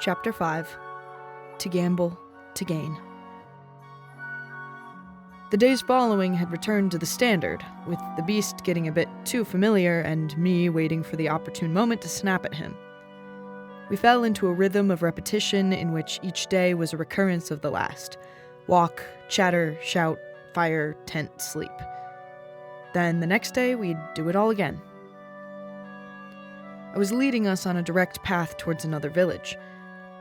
Chapter 5. To Gamble, to Gain. The days following had returned to the standard, with the beast getting a bit too familiar and me waiting for the opportune moment to snap at him. We fell into a rhythm of repetition in which each day was a recurrence of the last. Walk, chatter, shout, fire, tent, sleep. Then the next day we'd do it all again. I was leading us on a direct path towards another village.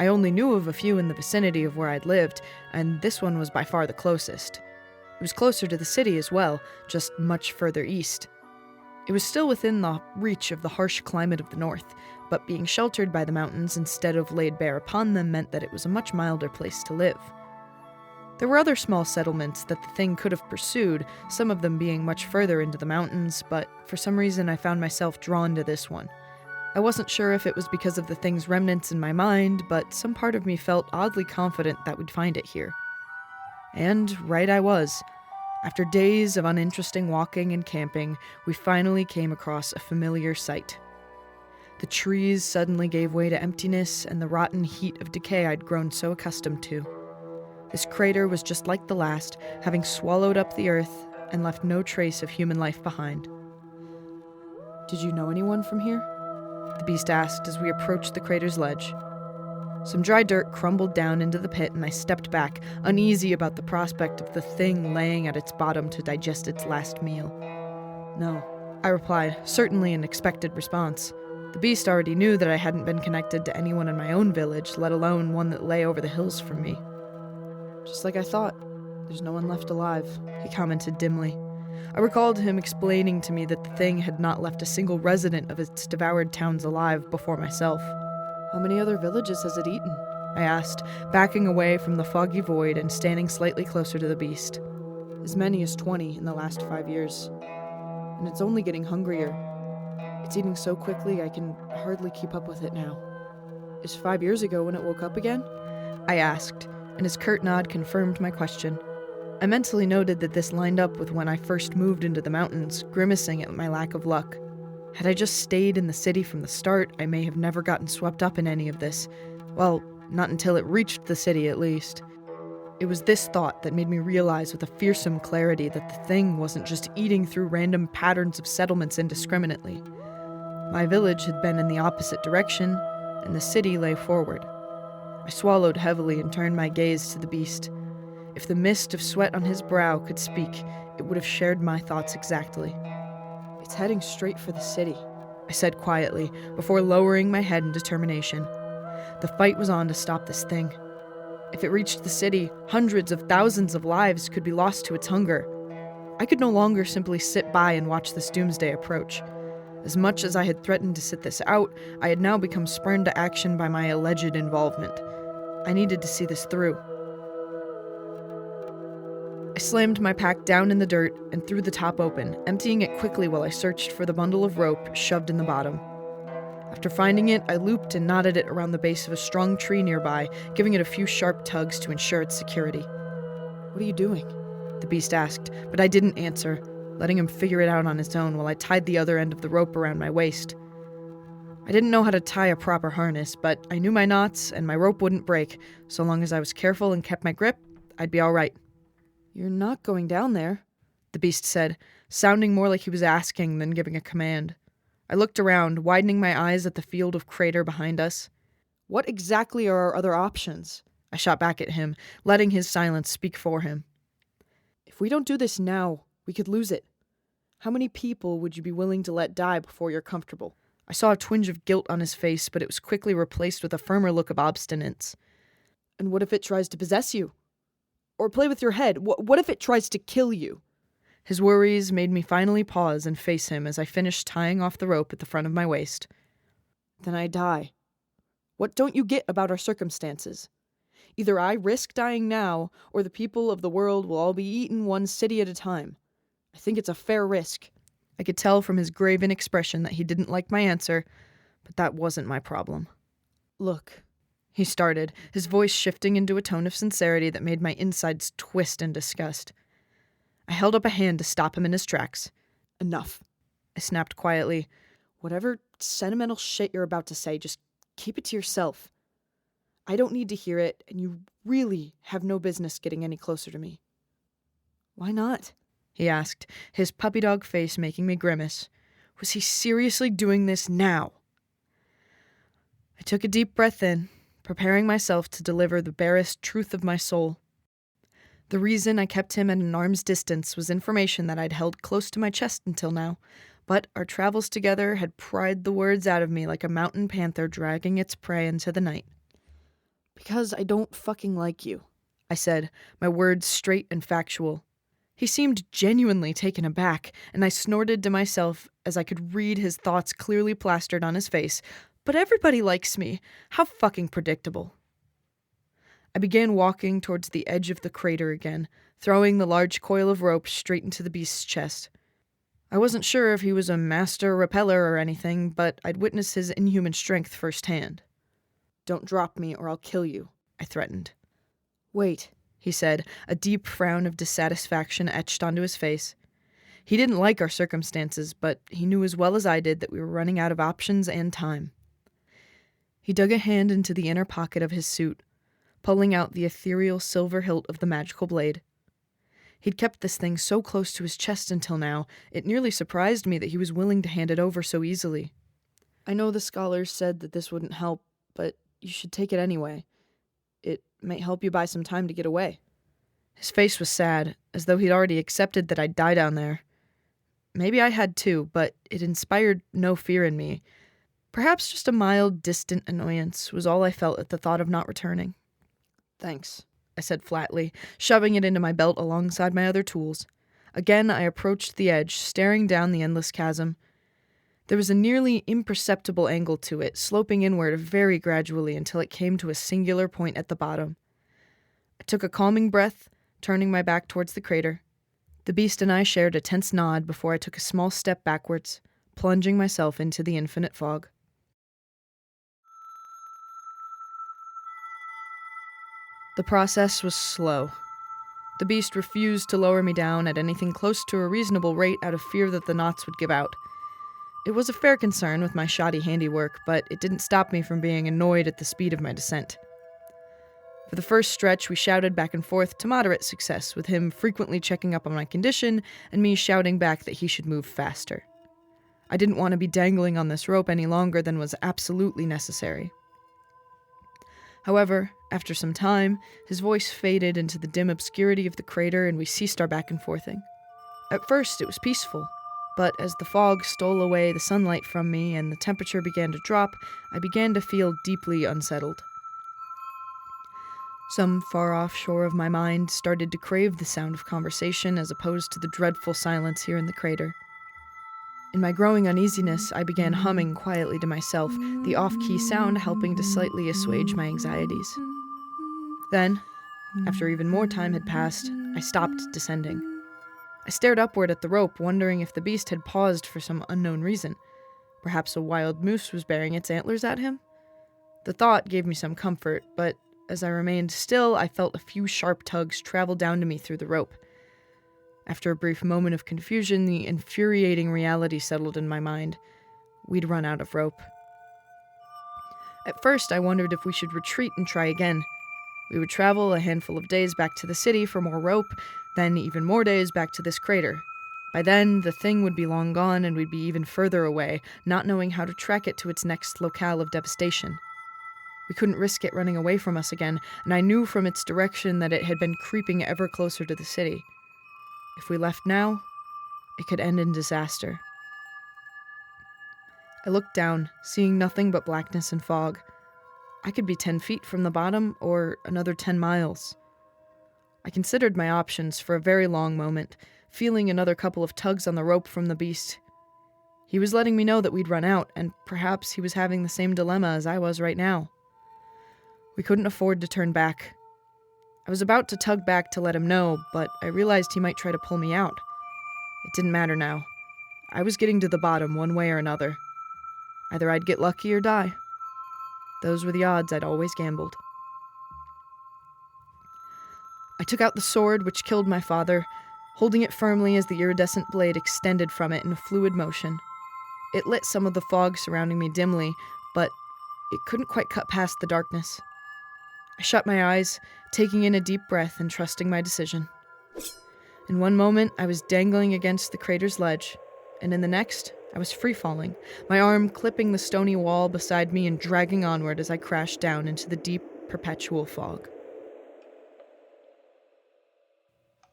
I only knew of a few in the vicinity of where I'd lived, and this one was by far the closest. It was closer to the city as well, just much further east. It was still within the reach of the harsh climate of the north, but being sheltered by the mountains instead of laid bare upon them meant that it was a much milder place to live. There were other small settlements that the thing could have pursued, some of them being much further into the mountains, but for some reason I found myself drawn to this one. I wasn't sure if it was because of the thing's remnants in my mind, but some part of me felt oddly confident that we'd find it here. And right I was. After days of uninteresting walking and camping, we finally came across a familiar sight. The trees suddenly gave way to emptiness and the rotten heat of decay I'd grown so accustomed to. This crater was just like the last, having swallowed up the earth and left no trace of human life behind. "Did you know anyone from here?" the beast asked as we approached the crater's ledge. Some dry dirt crumbled down into the pit and I stepped back, uneasy about the prospect of the thing laying at its bottom to digest its last meal. "No," I replied, certainly an expected response. The beast already knew that I hadn't been connected to anyone in my own village, let alone one that lay over the hills from me. "Just like I thought. There's no one left alive," he commented dimly. I recalled him explaining to me that the thing had not left a single resident of its devoured towns alive before myself. "How many other villages has it eaten?" I asked, backing away from the foggy void and standing slightly closer to the beast. "As many as 20 in the last 5 years. And it's only getting hungrier. It's eating so quickly I can hardly keep up with it now." "Is 5 years ago when it woke up again?" I asked, and his curt nod confirmed my question. I mentally noted that this lined up with when I first moved into the mountains, grimacing at my lack of luck. Had I just stayed in the city from the start, I may have never gotten swept up in any of this. Well, not until it reached the city, at least. It was this thought that made me realize with a fearsome clarity that the thing wasn't just eating through random patterns of settlements indiscriminately. My village had been in the opposite direction, and the city lay forward. I swallowed heavily and turned my gaze to the beast. If the mist of sweat on his brow could speak, it would have shared my thoughts exactly. "It's heading straight for the city," I said quietly, before lowering my head in determination. The fight was on to stop this thing. If it reached the city, hundreds of thousands of lives could be lost to its hunger. I could no longer simply sit by and watch this doomsday approach. As much as I had threatened to sit this out, I had now become spurned to action by my alleged involvement. I needed to see this through. I slammed my pack down in the dirt and threw the top open, emptying it quickly while I searched for the bundle of rope shoved in the bottom. After finding it, I looped and knotted it around the base of a strong tree nearby, giving it a few sharp tugs to ensure its security. "What are you doing?" the beast asked, but I didn't answer, letting him figure it out on his own while I tied the other end of the rope around my waist. I didn't know how to tie a proper harness, but I knew my knots and my rope wouldn't break. So long as I was careful and kept my grip, I'd be all right. "You're not going down there," the beast said, sounding more like he was asking than giving a command. I looked around, widening my eyes at the field of crater behind us. "What exactly are our other options?" I shot back at him, letting his silence speak for him. "If we don't do this now, we could lose it. How many people would you be willing to let die before you're comfortable?" I saw a twinge of guilt on his face, but it was quickly replaced with a firmer look of obstinance. "And what if it tries to possess you? Or play with your head? What if it tries to kill you?" His worries made me finally pause and face him as I finished tying off the rope at the front of my waist. "Then I die. What don't you get about our circumstances? Either I risk dying now, or the people of the world will all be eaten one city at a time. I think it's a fair risk." I could tell from his graven expression that he didn't like my answer, but that wasn't my problem. "Look," he started, his voice shifting into a tone of sincerity that made my insides twist in disgust. I held up a hand to stop him in his tracks. "Enough," I snapped quietly. "Whatever sentimental shit you're about to say, just keep it to yourself. I don't need to hear it, and you really have no business getting any closer to me." "Why not?" he asked, his puppy dog face making me grimace. Was he seriously doing this now? I took a deep breath in, preparing myself to deliver the barest truth of my soul. The reason I kept him at an arm's distance was information that I'd held close to my chest until now, but our travels together had pried the words out of me like a mountain panther dragging its prey into the night. "Because I don't fucking like you," I said, my words straight and factual. He seemed genuinely taken aback, and I snorted to myself as I could read his thoughts clearly plastered on his face. "But everybody likes me. How fucking predictable." I began walking towards the edge of the crater again, throwing the large coil of rope straight into the beast's chest. I wasn't sure if he was a master repeller or anything, but I'd witnessed his inhuman strength firsthand. "Don't drop me or I'll kill you," I threatened. "Wait," he said, a deep frown of dissatisfaction etched onto his face. He didn't like our circumstances, but he knew as well as I did that we were running out of options and time. He dug a hand into the inner pocket of his suit, pulling out the ethereal silver hilt of the magical blade. He'd kept this thing so close to his chest until now, it nearly surprised me that he was willing to hand it over so easily. "I know the scholars said that this wouldn't help, but you should take it anyway. It might help you buy some time to get away." His face was sad, as though he'd already accepted that I'd die down there. Maybe I had too, but it inspired no fear in me. Perhaps just a mild, distant annoyance was all I felt at the thought of not returning. "Thanks," I said flatly, shoving it into my belt alongside my other tools. Again, I approached the edge, staring down the endless chasm. There was a nearly imperceptible angle to it, sloping inward very gradually until it came to a singular point at the bottom. I took a calming breath, turning my back towards the crater. The beast and I shared a tense nod before I took a small step backwards, plunging myself into the infinite fog. The process was slow. The beast refused to lower me down at anything close to a reasonable rate out of fear that the knots would give out. It was a fair concern with my shoddy handiwork, but it didn't stop me from being annoyed at the speed of my descent. For the first stretch, we shouted back and forth to moderate success, with him frequently checking up on my condition and me shouting back that he should move faster. I didn't want to be dangling on this rope any longer than was absolutely necessary. However, after some time, his voice faded into the dim obscurity of the crater and we ceased our back and forthing. At first, it was peaceful, but as the fog stole away the sunlight from me and the temperature began to drop, I began to feel deeply unsettled. Some far-off shore of my mind started to crave the sound of conversation as opposed to the dreadful silence here in the crater. In my growing uneasiness, I began humming quietly to myself, the off-key sound helping to slightly assuage my anxieties. Then, after even more time had passed, I stopped descending. I stared upward at the rope, wondering if the beast had paused for some unknown reason. Perhaps a wild moose was bearing its antlers at him? The thought gave me some comfort, but as I remained still, I felt a few sharp tugs travel down to me through the rope. After a brief moment of confusion, the infuriating reality settled in my mind. We'd run out of rope. At first, I wondered if we should retreat and try again. We would travel a handful of days back to the city for more rope, then even more days back to this crater. By then, the thing would be long gone and we'd be even further away, not knowing how to track it to its next locale of devastation. We couldn't risk it running away from us again, and I knew from its direction that it had been creeping ever closer to the city. If we left now, it could end in disaster. I looked down, seeing nothing but blackness and fog. I could be 10 feet from the bottom, or another 10 miles. I considered my options for a very long moment, feeling another couple of tugs on the rope from the beast. He was letting me know that we'd run out, and perhaps he was having the same dilemma as I was right now. We couldn't afford to turn back. I was about to tug back to let him know, but I realized he might try to pull me out. It didn't matter now. I was getting to the bottom one way or another. Either I'd get lucky or die. Those were the odds I'd always gambled. I took out the sword which killed my father, holding it firmly as the iridescent blade extended from it in a fluid motion. It lit some of the fog surrounding me dimly, but it couldn't quite cut past the darkness. I shut my eyes, taking in a deep breath and trusting my decision. In one moment, I was dangling against the crater's ledge, and in the next, I was free-falling, my arm clipping the stony wall beside me and dragging onward as I crashed down into the deep, perpetual fog.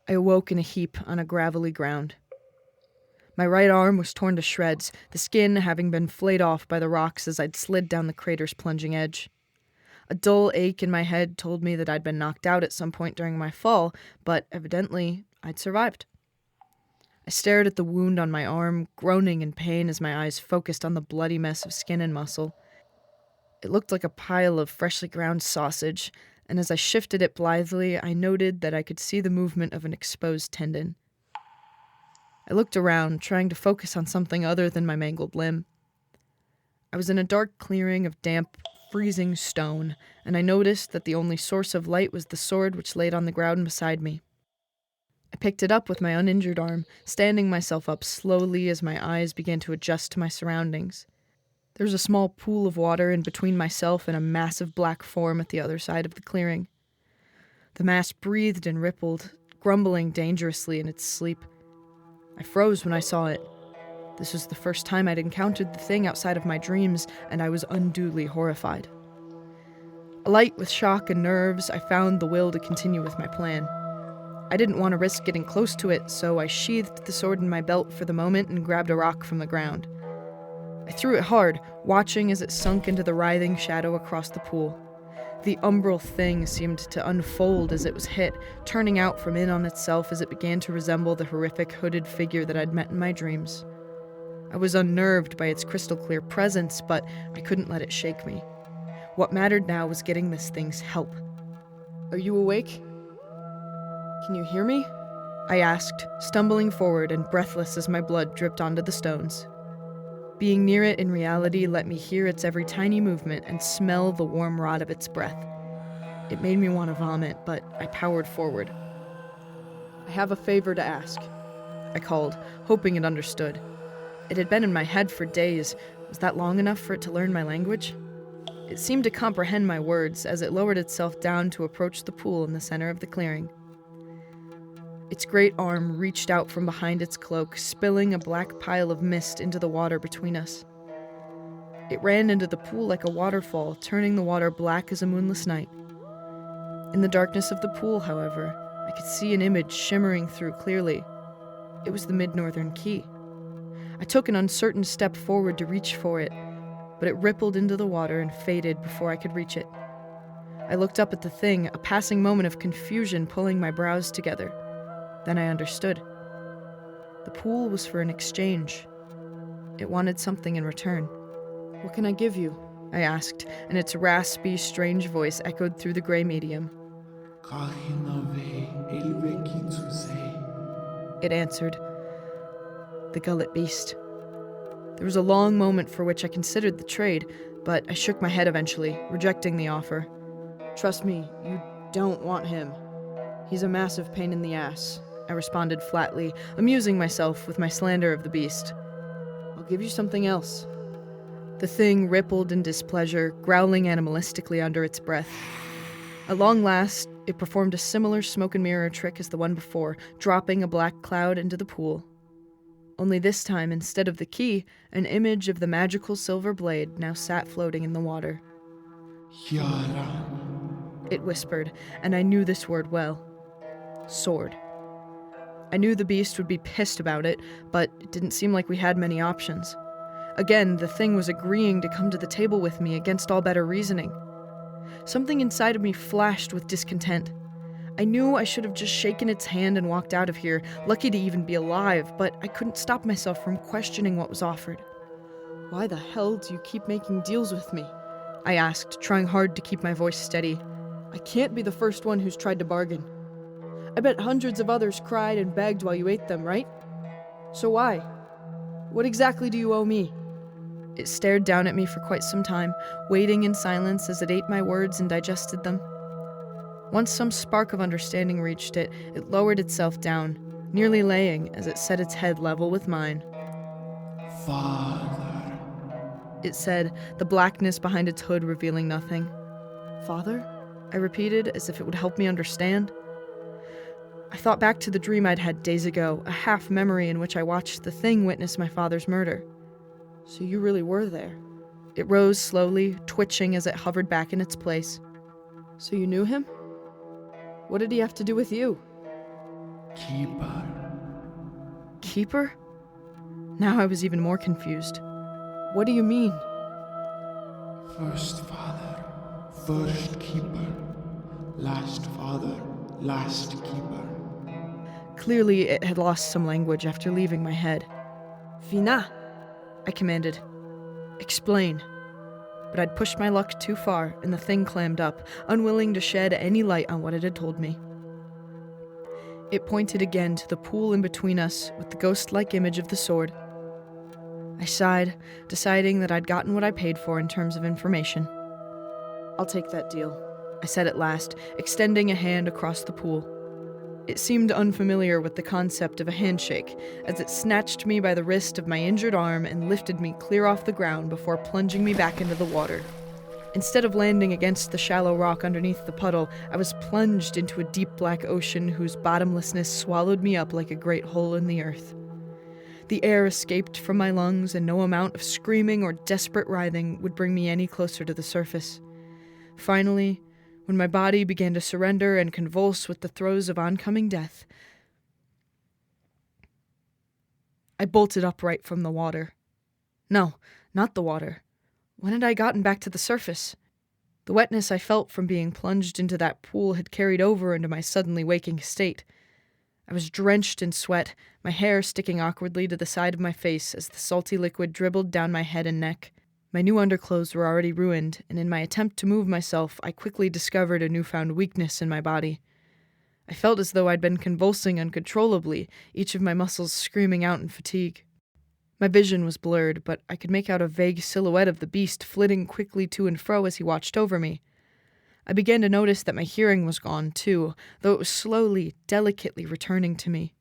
I awoke in a heap on a gravelly ground. My right arm was torn to shreds, the skin having been flayed off by the rocks as I'd slid down the crater's plunging edge. A dull ache in my head told me that I'd been knocked out at some point during my fall, but evidently I'd survived. I stared at the wound on my arm, groaning in pain as my eyes focused on the bloody mess of skin and muscle. It looked like a pile of freshly ground sausage, and as I shifted it blithely, I noted that I could see the movement of an exposed tendon. I looked around, trying to focus on something other than my mangled limb. I was in a dark clearing of damp, freezing stone, and I noticed that the only source of light was the sword which laid on the ground beside me. I picked it up with my uninjured arm, standing myself up slowly as my eyes began to adjust to my surroundings. There was a small pool of water in between myself and a massive black form at the other side of the clearing. The mass breathed and rippled, grumbling dangerously in its sleep. I froze when I saw it. This was the first time I'd encountered the thing outside of my dreams, and I was unduly horrified. Alight with shock and nerves, I found the will to continue with my plan. I didn't want to risk getting close to it, so I sheathed the sword in my belt for the moment and grabbed a rock from the ground. I threw it hard, watching as it sunk into the writhing shadow across the pool. The umbral thing seemed to unfold as it was hit, turning out from in on itself as it began to resemble the horrific hooded figure that I'd met in my dreams. I was unnerved by its crystal-clear presence, but I couldn't let it shake me. What mattered now was getting this thing's help. "Are you awake? Can you hear me?" I asked, stumbling forward and breathless as my blood dripped onto the stones. Being near it in reality let me hear its every tiny movement and smell the warm rot of its breath. It made me want to vomit, but I powered forward. "I have a favor to ask," I called, hoping it understood. It had been in my head for days. Was that long enough for it to learn my language? It seemed to comprehend my words as it lowered itself down to approach the pool in the center of the clearing. Its great arm reached out from behind its cloak, spilling a black pile of mist into the water between us. It ran into the pool like a waterfall, turning the water black as a moonless night. In the darkness of the pool, however, I could see an image shimmering through clearly. It was the Mid-Northern Key. I took an uncertain step forward to reach for it, but it rippled into the water and faded before I could reach it. I looked up at the thing, a passing moment of confusion pulling my brows together. Then I understood. The pool was for an exchange. It wanted something in return. "What can I give you?" I asked, and its raspy, strange voice echoed through the gray medium. It answered, "The gullet beast." There was a long moment for which I considered the trade, but I shook my head eventually, rejecting the offer. "Trust me, you don't want him. He's a massive pain in the ass," I responded flatly, amusing myself with my slander of the beast. "I'll give you something else." The thing rippled in displeasure, growling animalistically under its breath. At long last, it performed a similar smoke and mirror trick as the one before, dropping a black cloud into the pool. Only this time, instead of the key, an image of the magical silver blade now sat floating in the water. Yara. It whispered, and I knew this word well. Sword. I knew the beast would be pissed about it, but it didn't seem like we had many options. Again, the thing was agreeing to come to the table with me against all better reasoning. Something inside of me flashed with discontent. I knew I should have just shaken its hand and walked out of here, lucky to even be alive, but I couldn't stop myself from questioning what was offered. "Why the hell do you keep making deals with me?" I asked, trying hard to keep my voice steady. "I can't be the first one who's tried to bargain. I bet hundreds of others cried and begged while you ate them, right? So why? What exactly do you owe me?" It stared down at me for quite some time, waiting in silence as it ate my words and digested them. Once some spark of understanding reached it, it lowered itself down, nearly laying as it set its head level with mine. Father. It said, the blackness behind its hood revealing nothing. "Father?" I repeated, as if it would help me understand. I thought back to the dream I'd had days ago, a half memory in which I watched the thing witness my father's murder. So you really were there. It rose slowly, twitching as it hovered back in its place. So you knew him? What did he have to do with you? Keeper. Keeper? Now I was even more confused. What do you mean? First father, first keeper. Last father, last keeper. Clearly, it had lost some language after leaving my head. Vina, I commanded. Explain. But I'd pushed my luck too far, and the thing clammed up, unwilling to shed any light on what it had told me. It pointed again to the pool in between us with the ghost-like image of the sword. I sighed, deciding that I'd gotten what I paid for in terms of information. I'll take that deal, I said at last, extending a hand across the pool. It seemed unfamiliar with the concept of a handshake, as it snatched me by the wrist of my injured arm and lifted me clear off the ground before plunging me back into the water. Instead of landing against the shallow rock underneath the puddle, I was plunged into a deep black ocean whose bottomlessness swallowed me up like a great hole in the earth. The air escaped from my lungs, and no amount of screaming or desperate writhing would bring me any closer to the surface. Finally, when my body began to surrender and convulse with the throes of oncoming death, I bolted upright from the water. No, not the water. When had I gotten back to the surface? The wetness I felt from being plunged into that pool had carried over into my suddenly waking state. I was drenched in sweat, my hair sticking awkwardly to the side of my face as the salty liquid dribbled down my head and neck. My new underclothes were already ruined, and in my attempt to move myself, I quickly discovered a newfound weakness in my body. I felt as though I'd been convulsing uncontrollably, each of my muscles screaming out in fatigue. My vision was blurred, but I could make out a vague silhouette of the beast flitting quickly to and fro as he watched over me. I began to notice that my hearing was gone, too, though it was slowly, delicately returning to me.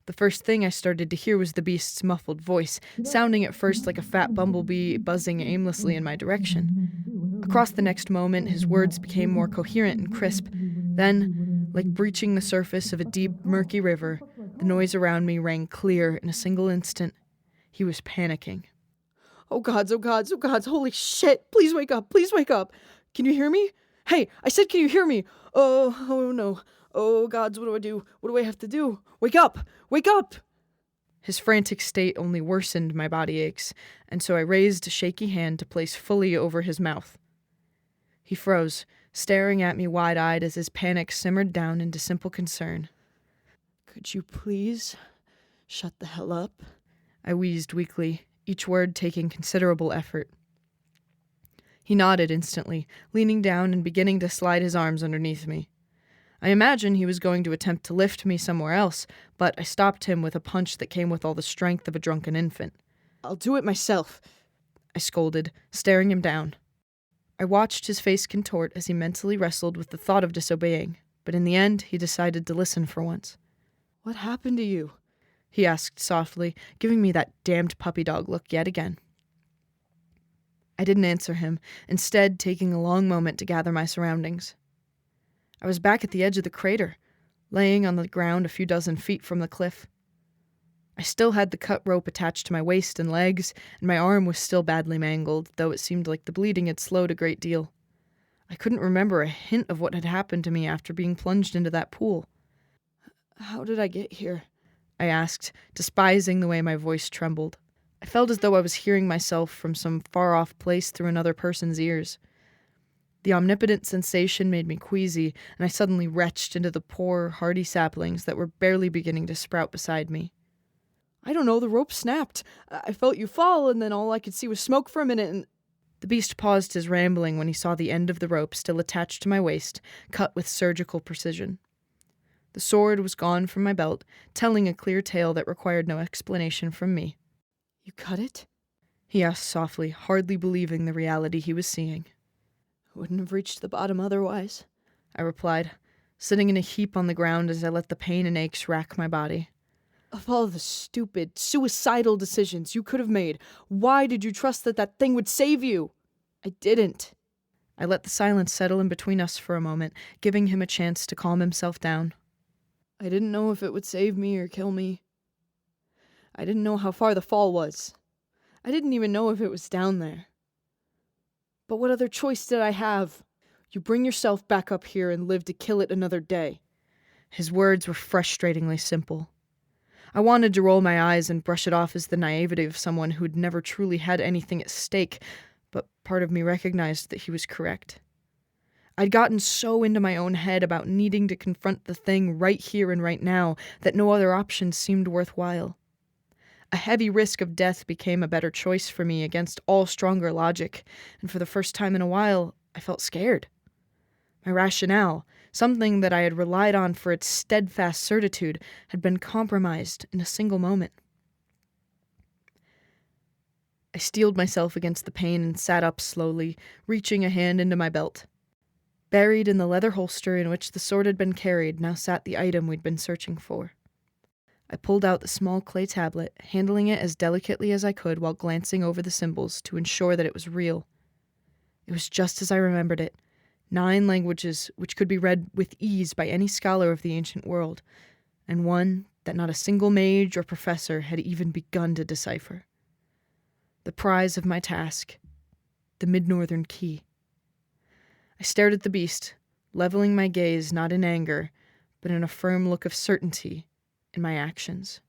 The first thing I started to hear was the beast's muffled voice, sounding at first like a fat bumblebee buzzing aimlessly in my direction. Across the next moment, his words became more coherent and crisp. Then, like breaching the surface of a deep, murky river, the noise around me rang clear in a single instant. He was panicking. Oh gods, oh gods, oh gods, holy shit! Please wake up, please wake up! Can you hear me? Hey, I said can you hear me? Oh no. Oh gods, what do I do? What do I have to do? Wake up! Wake up! His frantic state only worsened my body aches, and so I raised a shaky hand to place fully over his mouth. He froze, staring at me wide-eyed as his panic simmered down into simple concern. Could you please shut the hell up? I wheezed weakly, each word taking considerable effort. He nodded instantly, leaning down and beginning to slide his arms underneath me. I imagined he was going to attempt to lift me somewhere else, but I stopped him with a punch that came with all the strength of a drunken infant. I'll do it myself, I scolded, staring him down. I watched his face contort as he mentally wrestled with the thought of disobeying, but in the end he decided to listen for once. What happened to you? He asked softly, giving me that damned puppy dog look yet again. I didn't answer him, instead taking a long moment to gather my surroundings. I was back at the edge of the crater, laying on the ground a few dozen feet from the cliff. I still had the cut rope attached to my waist and legs, and my arm was still badly mangled, though it seemed like the bleeding had slowed a great deal. I couldn't remember a hint of what had happened to me after being plunged into that pool. How did I get here? I asked, despising the way my voice trembled. I felt as though I was hearing myself from some far-off place through another person's ears. The omnipotent sensation made me queasy, and I suddenly retched into the poor, hardy saplings that were barely beginning to sprout beside me. I don't know, the rope snapped. I felt you fall, and then all I could see was smoke for a minute, and... The beast paused his rambling when he saw the end of the rope still attached to my waist, cut with surgical precision. The sword was gone from my belt, telling a clear tale that required no explanation from me. You cut it? He asked softly, hardly believing the reality he was seeing. Wouldn't have reached the bottom otherwise, I replied, sitting in a heap on the ground as I let the pain and aches rack my body. Of all the stupid, suicidal decisions you could have made, why did you trust that thing would save you? I didn't. I let the silence settle in between us for a moment, giving him a chance to calm himself down. I didn't know if it would save me or kill me. I didn't know how far the fall was. I didn't even know if it was down there. But what other choice did I have? You bring yourself back up here and live to kill it another day. His words were frustratingly simple. I wanted to roll my eyes and brush it off as the naivety of someone who'd never truly had anything at stake, but part of me recognized that he was correct. I'd gotten so into my own head about needing to confront the thing right here and right now that no other option seemed worthwhile. A heavy risk of death became a better choice for me against all stronger logic, and for the first time in a while, I felt scared. My rationale, something that I had relied on for its steadfast certitude, had been compromised in a single moment. I steeled myself against the pain and sat up slowly, reaching a hand into my belt. Buried in the leather holster in which the sword had been carried now sat the item we'd been searching for. I pulled out the small clay tablet, handling it as delicately as I could while glancing over the symbols to ensure that it was real. It was just as I remembered it, 9 languages which could be read with ease by any scholar of the ancient world, and one that not a single mage or professor had even begun to decipher. The prize of my task, the Mid-Northern Key. I stared at the beast, leveling my gaze not in anger, but in a firm look of certainty in my actions.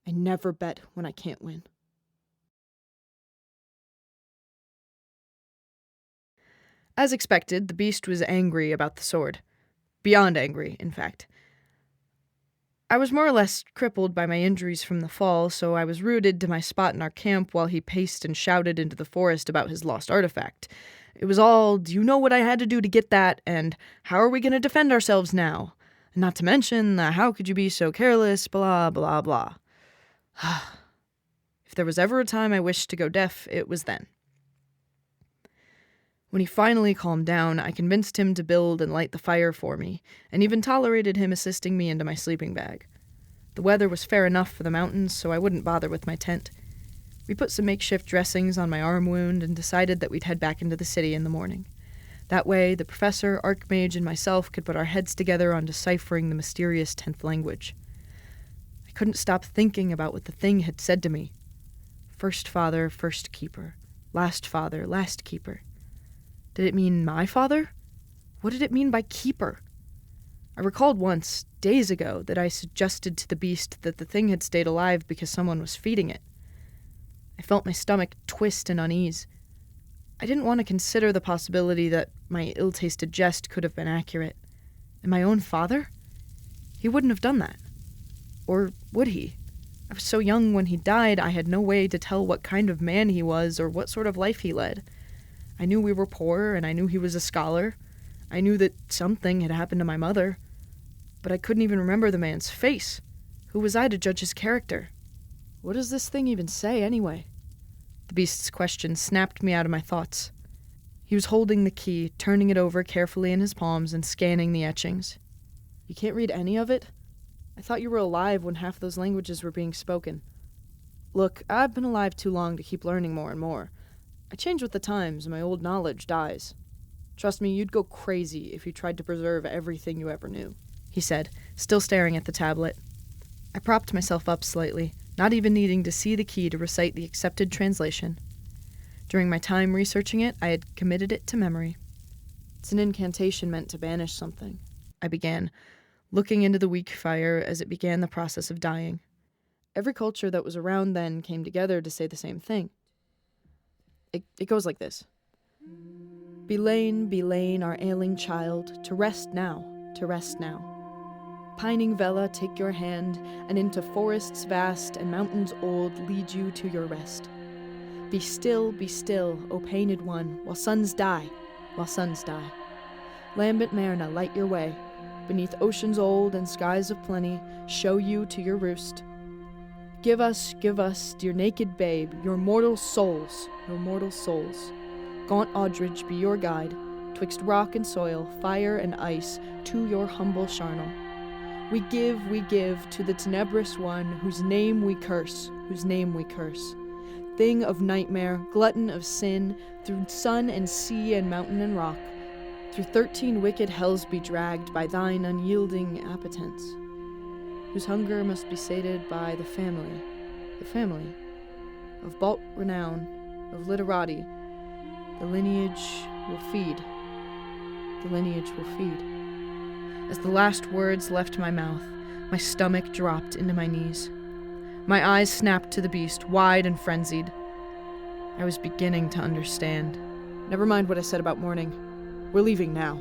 I never bet when I can't win. As expected, the beast was angry about the sword. Beyond angry, in fact. I was more or less crippled by my injuries from the fall, so I was rooted to my spot in our camp while he paced and shouted into the forest about his lost artifact. It was all, do you know what I had to do to get that, and how are we going to defend ourselves now? Not to mention the how could you be so careless, blah, blah, blah. If there was ever a time I wished to go deaf, it was then. When he finally calmed down, I convinced him to build and light the fire for me, and even tolerated him assisting me into my sleeping bag. The weather was fair enough for the mountains, so I wouldn't bother with my tent. We put some makeshift dressings on my arm wound and decided that we'd head back into the city in the morning. That way, the professor, Archmage, and myself could put our heads together on deciphering the mysterious 10th language. I couldn't stop thinking about what the thing had said to me. First father, first keeper. Last father, last keeper. Did it mean my father? What did it mean by keeper? I recalled once, days ago, that I suggested to the beast that the thing had stayed alive because someone was feeding it. I felt my stomach twist in unease. I didn't want to consider the possibility that my ill-tasted jest could have been accurate. And my own father? He wouldn't have done that. Or would he? I was so young when he died, I had no way to tell what kind of man he was or what sort of life he led. I knew we were poor, and I knew he was a scholar. I knew that something had happened to my mother. But I couldn't even remember the man's face. Who was I to judge his character? What does this thing even say, anyway? The beast's question snapped me out of my thoughts. He was holding the key, turning it over carefully in his palms and scanning the etchings. You can't read any of it? I thought you were alive when half those languages were being spoken. Look, I've been alive too long to keep learning more and more. I change with the times, and my old knowledge dies. Trust me, you'd go crazy if you tried to preserve everything you ever knew, he said, still staring at the tablet. I propped myself up slightly, not even needing to see the key to recite the accepted translation. During my time researching it, I had committed it to memory. It's an incantation meant to banish something, I began, looking into the weak fire as it began the process of dying. Every culture that was around then came together to say the same thing. It goes like this. Belane, our ailing child, to rest now, to rest now. Pining Vela, take your hand, and into forests vast and mountains old lead you to your rest. Be still, O painted one, while suns die, while suns die. Lambent Marna, light your way. Beneath oceans old and skies of plenty, show you to your roost. Give us, dear naked babe, your mortal souls, your mortal souls. Gaunt Aldridge be your guide, twixt rock and soil, fire and ice, to your humble charnel. We give to the tenebrous one whose name we curse, whose name we curse. thing of nightmare, glutton of sin, through sun and sea and mountain and rock, through 13 wicked hells be dragged by thine unyielding appetence, whose hunger must be sated by the family of Balt renown, of literati, the lineage will feed. The lineage will feed. As the last words left my mouth, my stomach dropped into my knees. My eyes snapped to the beast, wide and frenzied. I was beginning to understand. Never mind what I said about mourning. We're leaving now.